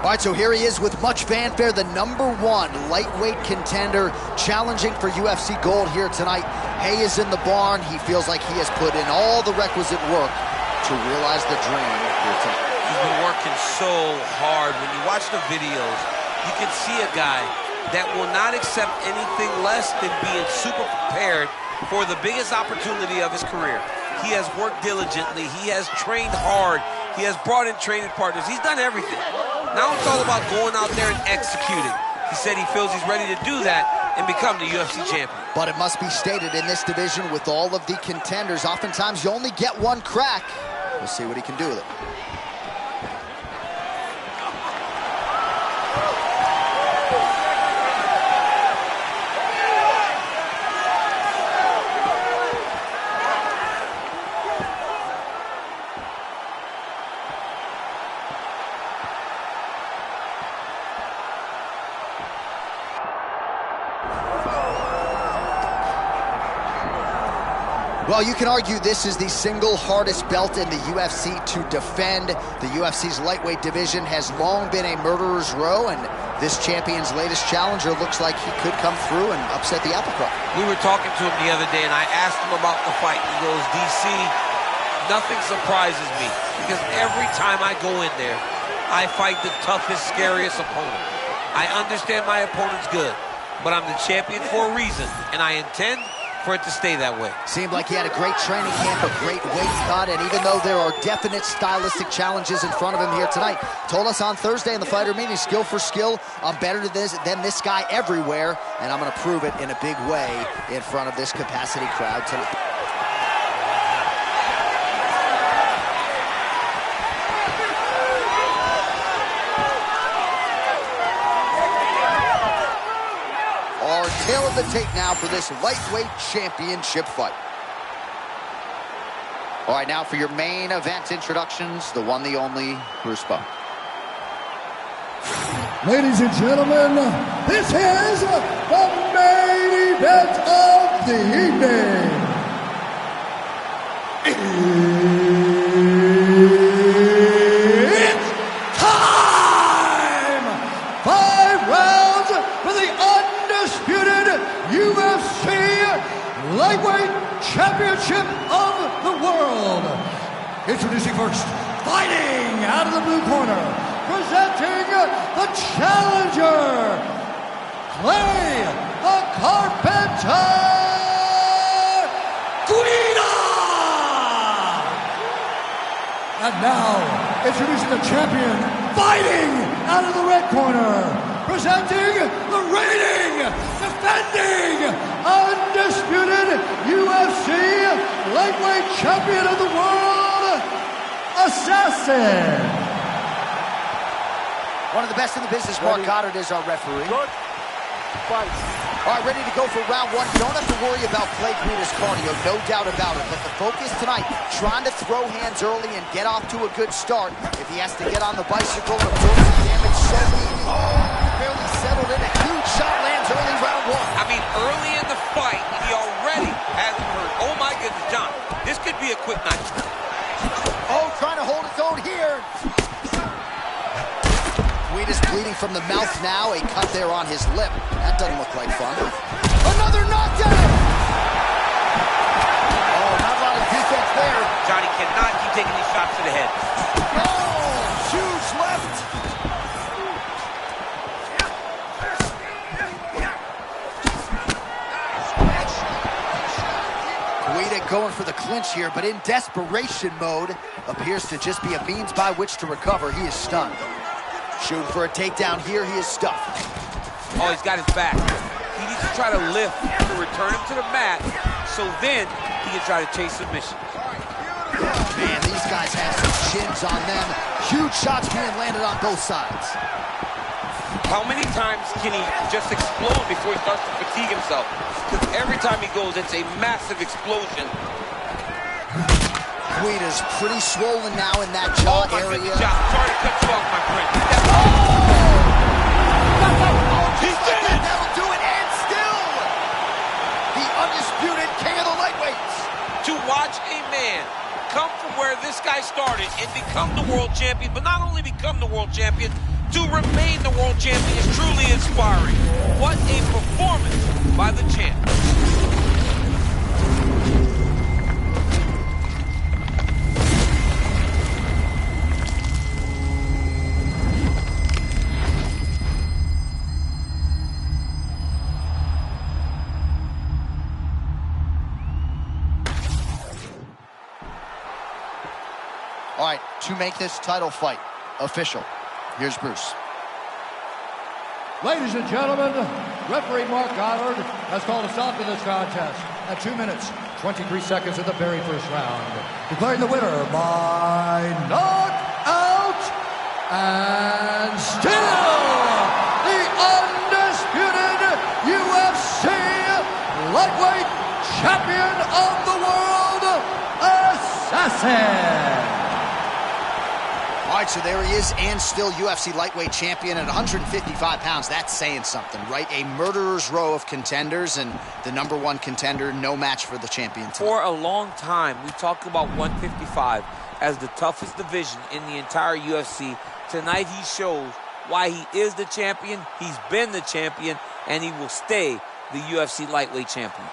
All right, so here he is with much fanfare, the #1 lightweight contender, challenging for UFC gold here tonight. Hay is in the barn. He feels like he has put in all the requisite work to realize the dream here tonight. He's been working so hard. When you watch the videos, you can see a guy that will not accept anything less than being super prepared for the biggest opportunity of his career. He has worked diligently. He has trained hard. He has brought in training partners. He's done everything. Now it's all about going out there and executing. He said he feels he's ready to do that and become the UFC champion. But it must be stated, in this division with all of the contenders, oftentimes you only get one crack. We'll see what he can do with it. Well, you can argue this is the single hardest belt in the UFC to defend. The UFC's lightweight division has long been a murderer's row, and this champion's latest challenger looks like he could come through and upset the apple cart. We were talking to him the other day, and I asked him about the fight. He goes, DC, nothing surprises me, because every time I go in there, I fight the toughest, scariest opponent. I understand my opponent's good, but I'm the champion for a reason, and I intend for it to stay that way. Seemed like he had a great training camp, a great weight cut, and even though there are definite stylistic challenges in front of him here tonight, told us on Thursday in the fighter meeting, skill for skill, I'm better than this guy everywhere, and I'm going to prove it in a big way in front of this capacity crowd tonight. Our tail of the tape now for this lightweight championship fight. All right, now for your main event introductions, the one, the only, Bruce Buck. Ladies and gentlemen, this is the main event of the evening. It's time! 5 rounds for the undisputed UFC Lightweight Championship of the world. Introducing first, fighting out of the blue corner, presenting the challenger, Clay the Carpenter Guida! And now, introducing the champion, fighting out of the red corner, presenting the reigning, defending, undisputed UFC lightweight champion of the world, Assassin. One of the best in the business, Mark Goddard, is our referee. Good fight. All right, ready to go for round one. Don't have to worry about Clay Guida's cardio, no doubt about it. But the focus tonight, trying to throw hands early and get off to a good start. If he has to get on the bicycle and absorb some damage, so easy. He barely settled in. A huge shot lands early round one. I mean, early in the fight, he already has him hurt. Oh my goodness, John. This could be a quick night. Oh, trying to hold his own here. Guida's bleeding from the mouth now. A cut there on his lip. That doesn't look like fun. Another knockdown! Oh, not a lot of defense there. Johnny cannot keep taking these shots to the head. Oh, huge left. Guida going for the clinch here, but in desperation mode. Appears to just be a means by which to recover. He is stunned. Shooting for a takedown here, he is stuffed. Oh, he's got his back. He needs to try to lift to return him to the mat, so then he can try to chase submission. Man, these guys have some shins on them. Huge shots being landed on both sides. How many times can he just explode before he starts to fatigue himself? Because every time he goes, it's a massive explosion. Guida's pretty swollen now in that jaw area. Sorry to cut you off, my friend. He did it! That'll do it, and still the undisputed king of the lightweights. To watch a man come from where this guy started and become the world champion, but not only become the world champion, to remain the world champion is truly inspiring. What a performance by the champ. All right, to make this title fight official, here's Bruce. Ladies and gentlemen, referee Mark Goddard has called a stop to this contest at 2 minutes, 23 seconds of the very first round. Declaring the winner by knockout and still the undisputed UFC lightweight champion of the world, Assassin. All right, so there he is, and still UFC lightweight champion at 155 pounds. That's saying something, right? A murderer's row of contenders, and the #1 contender, no match for the champion tonight. For a long time, we talked about 155 as the toughest division in the entire UFC. Tonight, he shows why he is the champion, he's been the champion, and he will stay the UFC lightweight champion.